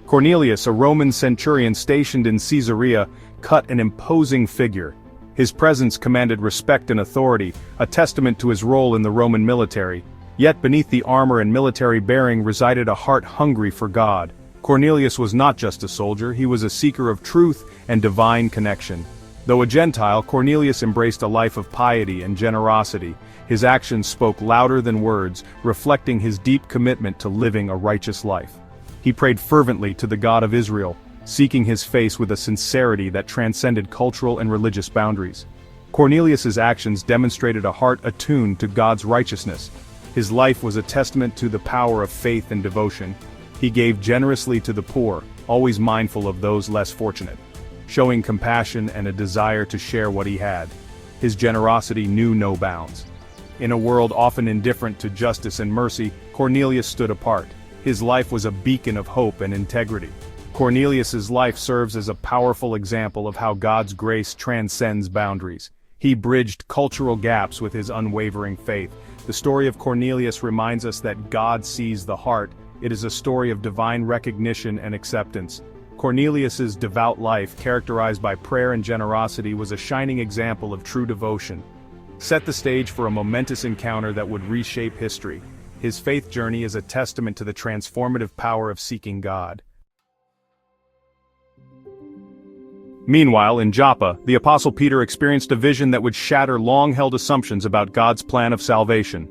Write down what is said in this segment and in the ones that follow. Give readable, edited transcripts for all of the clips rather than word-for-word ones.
Cornelius, a Roman centurion stationed in Caesarea, cut an imposing figure. His presence commanded respect and authority, a testament to his role in the Roman military. Yet beneath the armor and military bearing resided a heart hungry for God. Cornelius was not just a soldier, he was a seeker of truth and divine connection. Though a Gentile, Cornelius embraced a life of piety and generosity. His actions spoke louder than words, reflecting his deep commitment to living a righteous life. He prayed fervently to the God of Israel, seeking his face with a sincerity that transcended cultural and religious boundaries. Cornelius's actions demonstrated a heart attuned to God's righteousness. His life was a testament to the power of faith and devotion. He gave generously to the poor, always mindful of those less fortunate, showing compassion and a desire to share what he had. His generosity knew no bounds. In a world often indifferent to justice and mercy, Cornelius stood apart. His life was a beacon of hope and integrity. Cornelius's life serves as a powerful example of how God's grace transcends boundaries. He bridged cultural gaps with his unwavering faith. The story of Cornelius reminds us that God sees the heart. It is a story of divine recognition and acceptance. Cornelius's devout life, characterized by prayer and generosity, was a shining example of true devotion. Set the stage for a momentous encounter that would reshape history. His faith journey is a testament to the transformative power of seeking God. Meanwhile, in Joppa, the Apostle Peter experienced a vision that would shatter long-held assumptions about God's plan of salvation.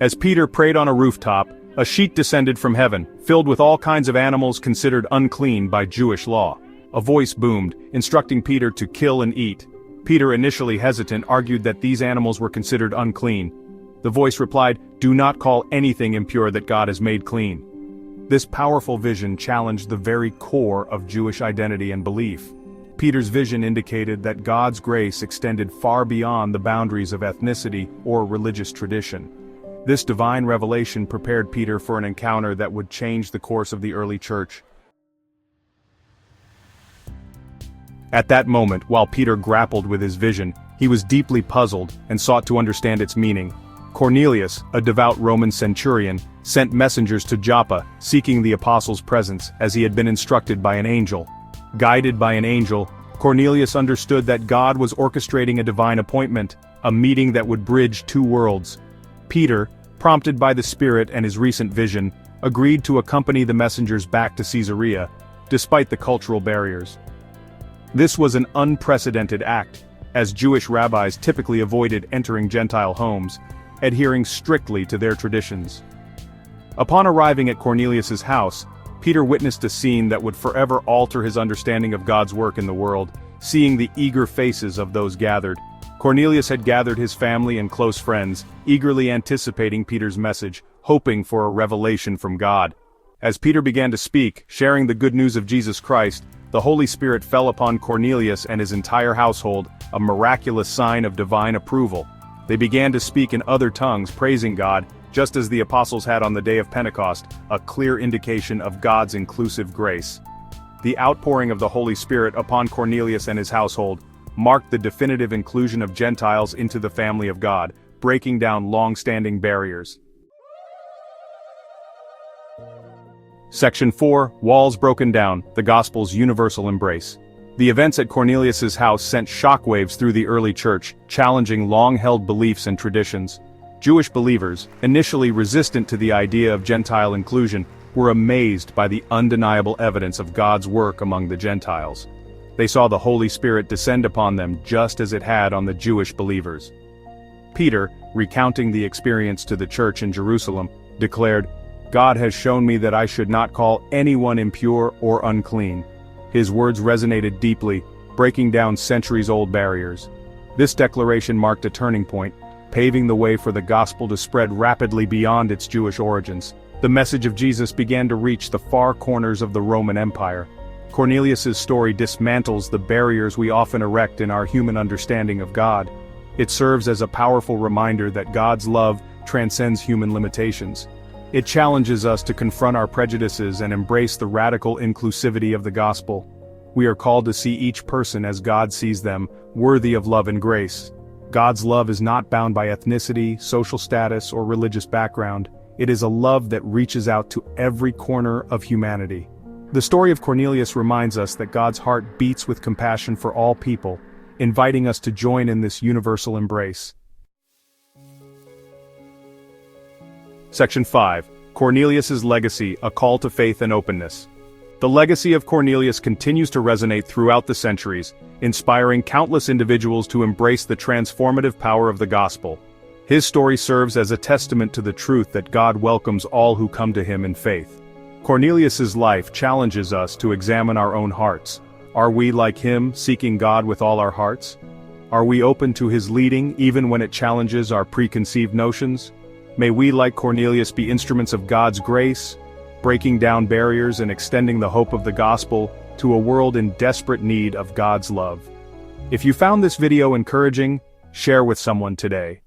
As Peter prayed on a rooftop, a sheet descended from heaven, filled with all kinds of animals considered unclean by Jewish law. A voice boomed, instructing Peter to kill and eat. Peter, initially hesitant, argued that these animals were considered unclean. The voice replied, "Do not call anything impure that God has made clean." This powerful vision challenged the very core of Jewish identity and belief. Peter's vision indicated that God's grace extended far beyond the boundaries of ethnicity or religious tradition. This divine revelation prepared Peter for an encounter that would change the course of the early church. At that moment, while Peter grappled with his vision, he was deeply puzzled and sought to understand its meaning. Cornelius, a devout Roman centurion, sent messengers to Joppa, seeking the apostle's presence, as he had been instructed by an angel. Guided by an angel, Cornelius understood that God was orchestrating a divine appointment, a meeting that would bridge two worlds. Peter, prompted by the Spirit and his recent vision, agreed to accompany the messengers back to Caesarea, despite the cultural barriers. This was an unprecedented act, as Jewish rabbis typically avoided entering Gentile homes, adhering strictly to their traditions. Upon arriving at Cornelius's house, Peter witnessed a scene that would forever alter his understanding of God's work in the world. Seeing the eager faces of those gathered, Cornelius had gathered his family and close friends, eagerly anticipating Peter's message, hoping for a revelation from God. As Peter began to speak, sharing the good news of Jesus Christ, the Holy Spirit fell upon Cornelius and his entire household, a miraculous sign of divine approval. They began to speak in other tongues, praising God, just as the apostles had on the day of Pentecost, a clear indication of God's inclusive grace. The outpouring of the Holy Spirit upon Cornelius and his household marked the definitive inclusion of Gentiles into the family of God, breaking down long-standing barriers. Section 4, Walls Broken Down, the Gospel's Universal Embrace. The events at Cornelius's house sent shockwaves through the early church, challenging long-held beliefs and traditions. Jewish believers, initially resistant to the idea of Gentile inclusion, were amazed by the undeniable evidence of God's work among the Gentiles. They saw the Holy Spirit descend upon them just as it had on the Jewish believers. Peter, recounting the experience to the church in Jerusalem, declared, "God has shown me that I should not call anyone impure or unclean." His words resonated deeply, breaking down centuries-old barriers. This declaration marked a turning point, paving the way for the gospel to spread rapidly beyond its Jewish origins. The message of Jesus began to reach the far corners of the Roman Empire. Cornelius's story dismantles the barriers we often erect in our human understanding of God. It serves as a powerful reminder that God's love transcends human limitations. It challenges us to confront our prejudices and embrace the radical inclusivity of the gospel. We are called to see each person as God sees them, worthy of love and grace. God's love is not bound by ethnicity, social status, or religious background. It is a love that reaches out to every corner of humanity. The story of Cornelius reminds us that God's heart beats with compassion for all people, inviting us to join in this universal embrace. Section 5. Cornelius's Legacy, a Call to Faith and Openness. The legacy of Cornelius continues to resonate throughout the centuries, inspiring countless individuals to embrace the transformative power of the gospel. His story serves as a testament to the truth that God welcomes all who come to him in faith. Cornelius's life challenges us to examine our own hearts. Are we like him, seeking God with all our hearts? Are we open to his leading, even when it challenges our preconceived notions? May we, like Cornelius, be instruments of God's grace, breaking down barriers and extending the hope of the gospel to a world in desperate need of God's love. If you found this video encouraging, share with someone today.